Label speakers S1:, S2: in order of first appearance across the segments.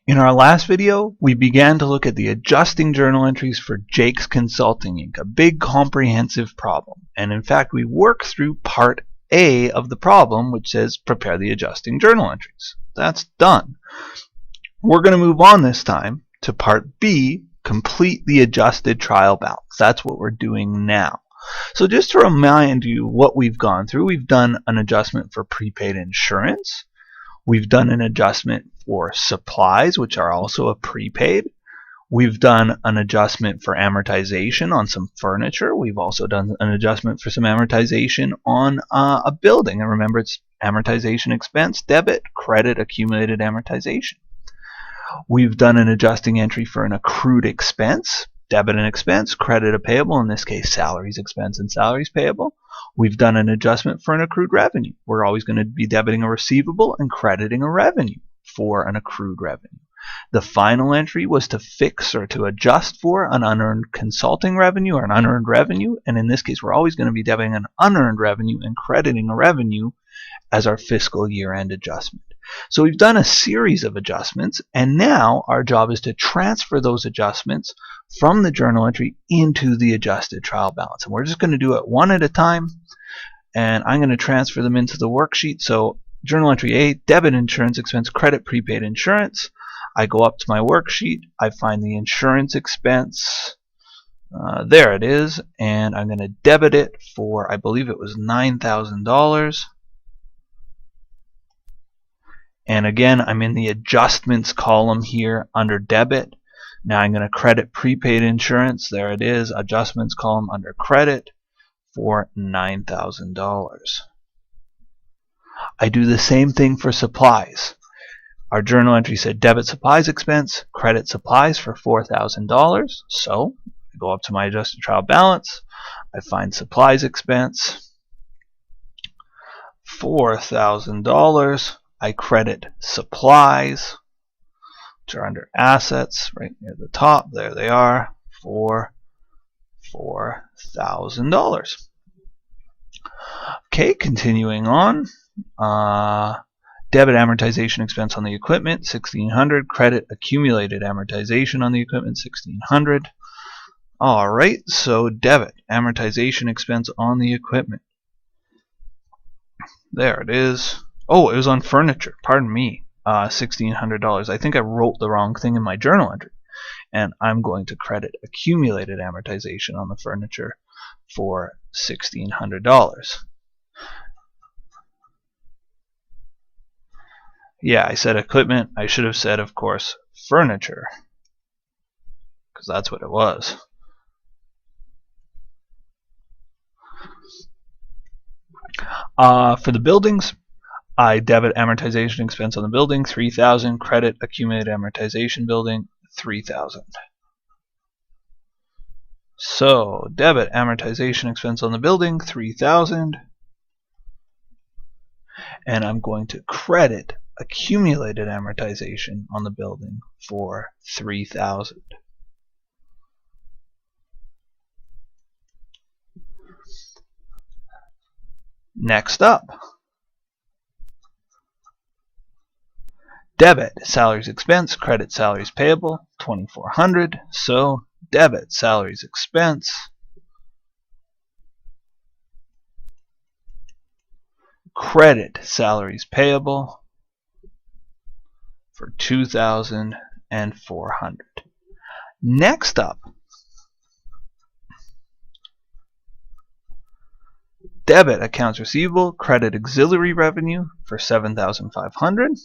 S1: In our last video, we began to look at the adjusting journal entries for Jake's Consulting Inc., a big comprehensive problem. And in fact, we worked through part A of the problem, which says prepare the adjusting journal entries. That's done. We're going to move on this time to part B, complete the adjusted trial balance. That's what we're doing now. So just to remind you what we've gone through, we've done an adjustment for prepaid insurance. We've done an adjustment for supplies, which are also a prepaid. We've done an adjustment for amortization on some furniture. We've also done an adjustment for some amortization on a building. And remember, it's amortization expense, debit, credit, accumulated amortization. We've done an adjusting entry for an accrued expense, debit and expense, credit a payable, in this case salaries expense and salaries payable. We've done an adjustment for an accrued revenue. We're always going to be debiting a receivable and crediting a revenue for an accrued revenue. The final entry was to fix or to adjust for an unearned consulting revenue or an unearned revenue, and in this case we're always going to be debiting an unearned revenue and crediting a revenue as our fiscal year-end adjustment. So we've done a series of adjustments, and now our job is to transfer those adjustments from the journal entry into the adjusted trial balance. And we're just going to do it one at a time, and I'm going to transfer them into the worksheet. So journal entry A, debit insurance expense, credit prepaid insurance. I go up to my worksheet, I find the insurance expense, there it is, and I'm going to debit it for, I believe it was $9,000. And again, I'm in the adjustments column here under debit. Now I'm going to credit prepaid insurance. There it is, adjustments column under credit for $9,000. I do the same thing for supplies. Our journal entry said debit supplies expense, credit supplies for $4,000. So I go up to my adjusted trial balance. I find supplies expense, $4,000. I credit supplies, which are under assets right near the top. There they are, for $4,000. Okay, continuing on. Debit amortization expense on the equipment, $1,600. Credit accumulated amortization on the equipment, $1,600. All right, so debit amortization expense on the equipment. There it is. Oh, it was on furniture. Pardon me. $1,600. I think I wrote the wrong thing in my journal entry. And I'm going to credit accumulated amortization on the furniture for $1,600. Yeah, I said equipment. I should have said, of course, furniture, because that's what it was. For the buildings, I debit amortization expense on the building, $3,000. Credit accumulated amortization building, $3,000. So debit amortization expense on the building, $3,000. And I'm going to credit accumulated amortization on the building for $3,000. Next up, debit salaries expense, credit salaries payable, $2,400. So debit salaries expense, credit salaries payable for $2,400. Next up, debit accounts receivable, credit auxiliary revenue for $7,500.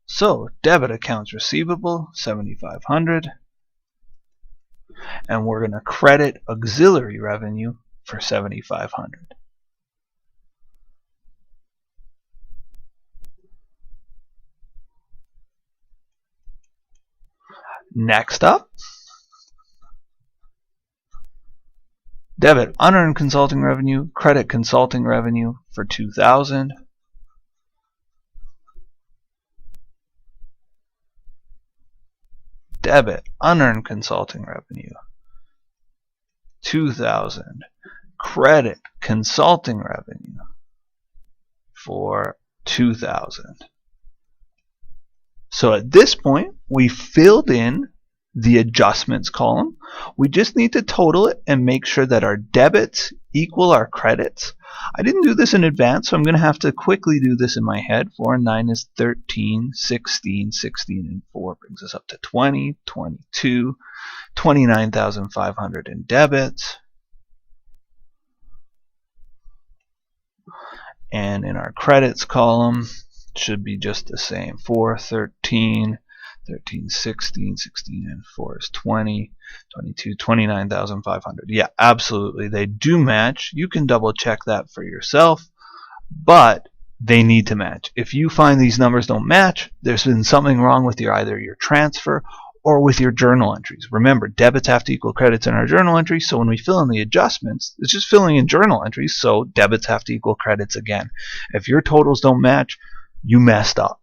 S1: So debit accounts receivable, $7,500. And we're going to credit auxiliary revenue for $7,500. Next up, debit unearned consulting revenue, credit consulting revenue for $2,000. Debit unearned consulting revenue, $2,000. Credit consulting revenue for $2,000. So at this point, we filled in the adjustments column. We just need to total it and make sure that our debits equal our credits. I didn't do this in advance, so I'm going to have to quickly do this in my head. 4 and 9 is 13, 16, 16 and 4 brings us up to 20, 22, 29,500 in debits. And in our credits column, it should be just the same. 4, 13, 13, 16, 16 and 4 is 20, 22, 29,500. Yeah, absolutely. They do match. You can double check that for yourself, but they need to match. If you find these numbers don't match, there's been something wrong with either your transfer or with your journal entries. Remember, debits have to equal credits in our journal entries, so when we fill in the adjustments, it's just filling in journal entries, so debits have to equal credits again. If your totals don't match, you messed up.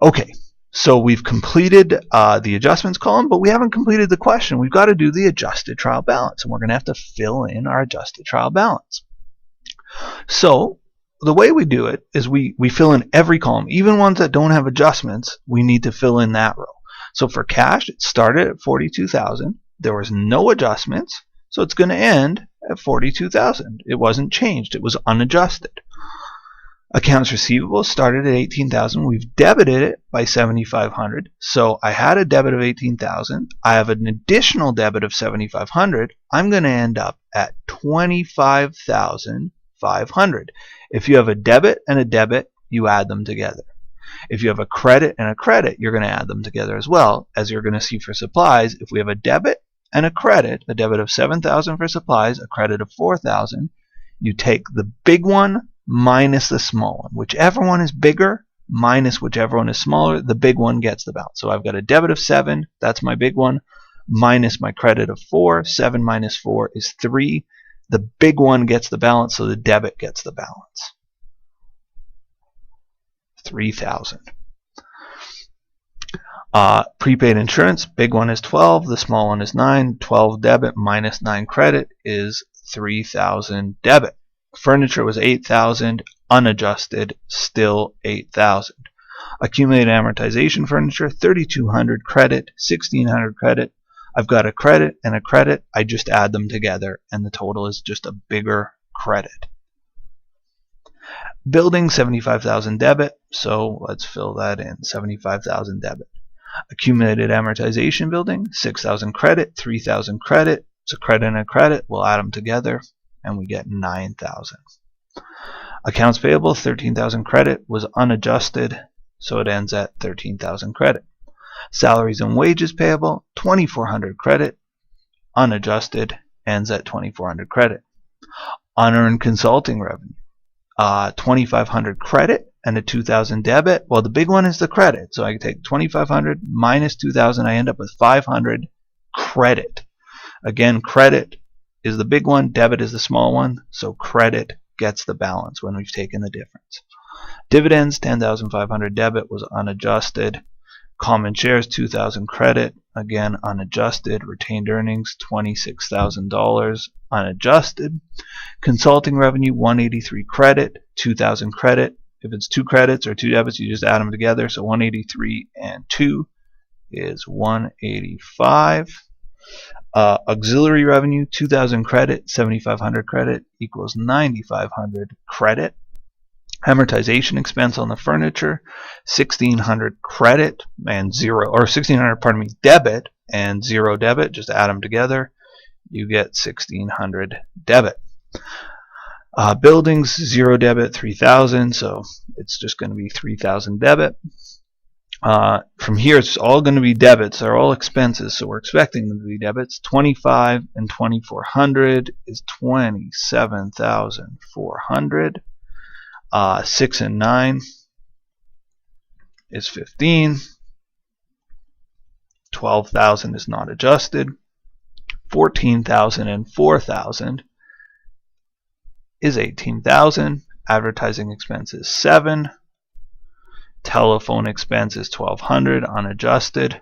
S1: Okay, so we've completed the adjustments column, but we haven't completed the question. We've got to do the adjusted trial balance, and we're going to have to fill in our adjusted trial balance. So the way we do it is we fill in every column, even ones that don't have adjustments. We need to fill in that row. So for cash, it started at 42,000. There was no adjustments, so it's going to end at 42,000. It wasn't changed. It was unadjusted. Accounts receivable started at 18,000. We've debited it by 7,500. So I had a debit of 18,000. I have an additional debit of 7,500. I'm going to end up at 25,500. If you have a debit and a debit, you add them together. If you have a credit and a credit, you're going to add them together as well. As you're going to see for supplies, if we have a debit and a debit of 7,000 for supplies, a credit of 4,000, you take the big one minus the small one. Whichever one is bigger minus whichever one is smaller, the big one gets the balance. So I've got a debit of 7, that's my big one, minus my credit of 4. 7 minus 4 is 3. The big one gets the balance, so the debit gets the balance. 3,000. Prepaid insurance, big one is 12, the small one is 9. 12 debit minus 9 credit is 3,000 debit. Furniture was 8,000, unadjusted, still 8,000. Accumulated amortization furniture, 3,200 credit, 1,600 credit. I've got a credit and a credit. I just add them together, and the total is just a bigger credit. Building, 75,000 debit, so let's fill that in, 75,000 debit. Accumulated amortization building, 6,000 credit, 3,000 credit. It's a credit and a credit. We'll add them together, and we get 9,000. Accounts payable, 13,000 credit, was unadjusted, so it ends at 13,000 credit. Salaries and wages payable, 2,400 credit, unadjusted, ends at 2,400 credit. Unearned consulting revenue, 2,500 credit and a 2,000 debit. Well, the big one is the credit, so I can take 2,500 minus 2,000. I end up with 500 credit. Again, credit is the big one, debit is the small one, so credit gets the balance when we've taken the difference. Dividends, 10,500 debit, was unadjusted. Common shares, 2,000 credit, again unadjusted. Retained earnings, $26,000, unadjusted. Consulting revenue, 183 credit, 2,000 credit. If it's 2 credits or 2 debits, you just add them together. So 183 and 2 is 185. Auxiliary revenue, 2,000 credit, 7,500 credit equals 9,500 credit. Amortization expense on the furniture, 1,600 credit and 0, or 1,600, pardon me, debit and 0 debit. Just add them together, you get 1,600 debit. Buildings, 0 debit, 3,000, so it's just going to be 3,000 debit. From here, it's all going to be debits. They're all expenses, so we're expecting them to be debits. 25 and 2,400 is 27,400. 6 and 9 is 15. 12,000 is not adjusted. 14,000 and 4,000 is 18,000. Advertising expense is 7. Telephone expense is 1,200 unadjusted.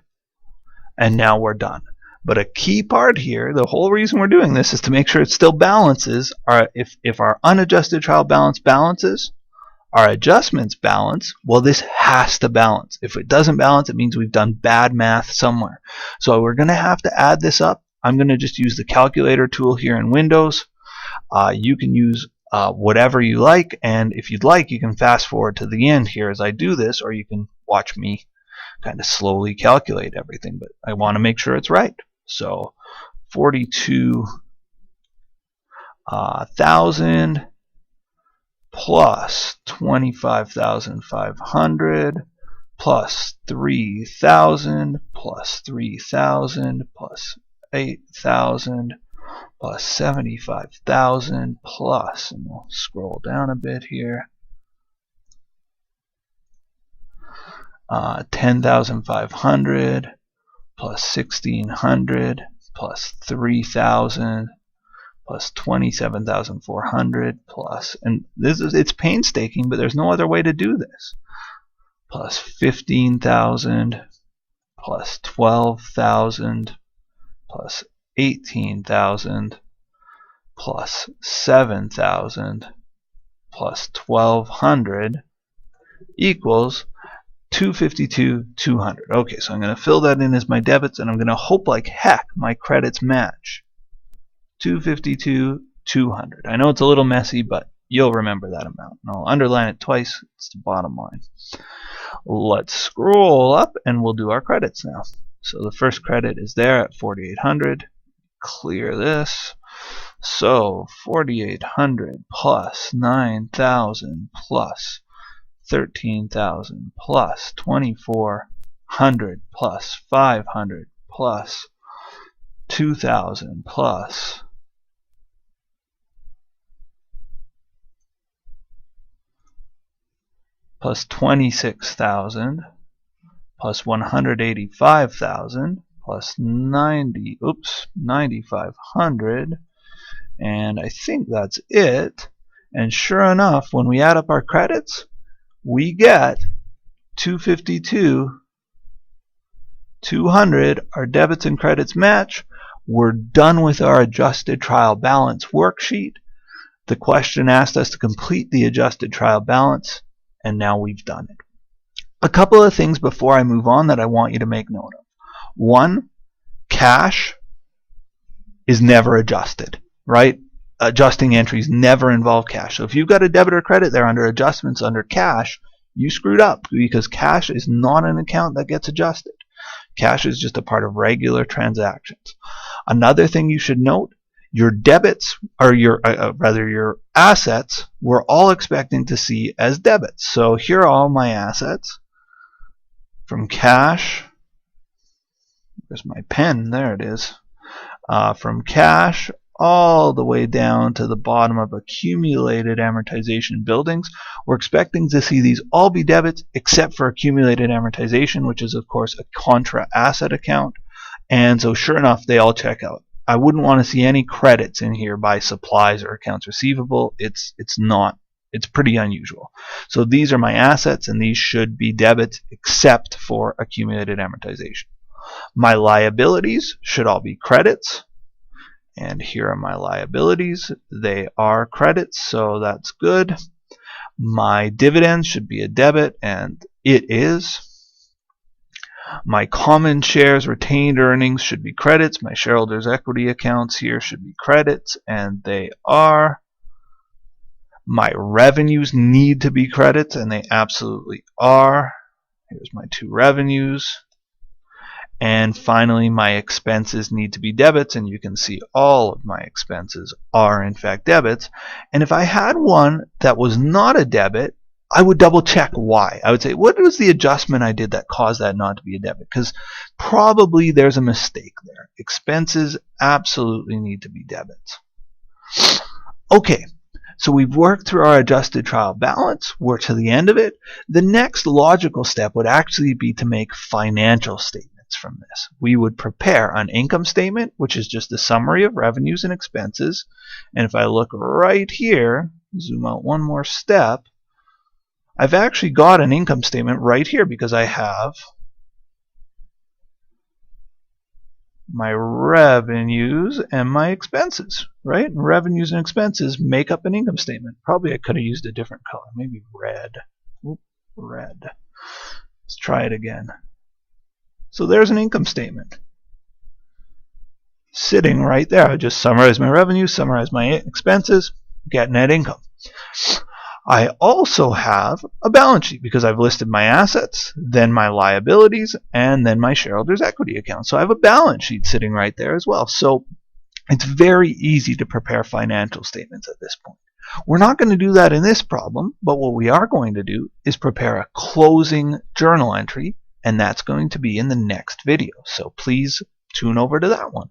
S1: And now we're done. But a key part here, the whole reason we're doing this is to make sure it still balances. If our unadjusted trial balance balances, Our adjustments balance, well, this has to balance. If it doesn't balance, it means we've done bad math somewhere. So we're going to have to add this up. I'm going to just use the calculator tool here in Windows. You can use whatever you like, and if you'd like, you can fast forward to the end here as I do this, or you can watch me kind of slowly calculate everything, but I want to make sure it's right. So 42,000 plus 25,500 plus 3,000 plus 3,000 plus 8,000 plus 75,000 plus, and we'll scroll down a bit here, 10,500 plus 1,600 plus 3,000 plus 27,400 plus, and it's painstaking, but there's no other way to do this, plus 15,000 plus 12,000 plus 18,000 plus 7,000 plus 1,200 equals 252,200. Okay, so I'm going to fill that in as my debits, and I'm going to hope like heck my credits match. 252,200. I know it's a little messy, but you'll remember that amount. And I'll underline it twice. It's the bottom line. Let's scroll up, and we'll do our credits now. So the first credit is there at 4,800. Clear this. So 4,800 plus 9,000 plus 13,000 plus 2,400 plus 500 plus 2,000 plus 26,000 plus 185,000 plus 9,500, and I think that's it. And sure enough, when we add up our credits, we get 252,200. Our debits and credits match. We're done with our adjusted trial balance worksheet. The question asked us to complete the adjusted trial balance, and now we've done it. A couple of things before I move on that I want you to make note of. One, cash is never adjusted, right? Adjusting entries never involve cash. So if you've got a debit or credit there under adjustments under cash, you screwed up, because cash is not an account that gets adjusted. Cash is just a part of regular transactions. Another thing you should note, your debits, or your assets, we're all expecting to see as debits. So here are all my assets from cash. There's my pen, there it is. From cash all the way down to the bottom of accumulated amortization buildings. We're expecting to see these all be debits except for accumulated amortization, which is of course a contra asset account. And so sure enough, they all check out. I wouldn't want to see any credits in here by supplies or accounts receivable. It's pretty unusual. So these are my assets, and these should be debits except for accumulated amortization. My liabilities should all be credits, and here are my liabilities. They are credits, so that's good. My dividends should be a debit, and it is. My common shares retained earnings should be credits. My shareholders' equity accounts here should be credits, and they are. My revenues need to be credits, and they absolutely are. Here's my two revenues. And finally, my expenses need to be debits, and you can see all of my expenses are in fact debits. And if I had one that was not a debit, I would double check why. I would say, what was the adjustment I did that caused that not to be a debit? Because probably there's a mistake there. Expenses absolutely need to be debits. Okay, so we've worked through our adjusted trial balance. We're to the end of it. The next logical step would actually be to make financial statements from this. We would prepare an income statement, which is just a summary of revenues and expenses. And if I look right here, zoom out one more step, I've actually got an income statement right here because I have my revenues and my expenses, right? And revenues and expenses make up an income statement. Probably I could have used a different color, maybe red. Oop, red. Let's try it again. So there's an income statement sitting right there. I just summarize my revenues, summarize my expenses, get net income. I also have a balance sheet because I've listed my assets, then my liabilities, and then my shareholders' equity account. So I have a balance sheet sitting right there as well. So it's very easy to prepare financial statements at this point. We're not going to do that in this problem, but what we are going to do is prepare a closing journal entry, and that's going to be in the next video. So please tune over to that one.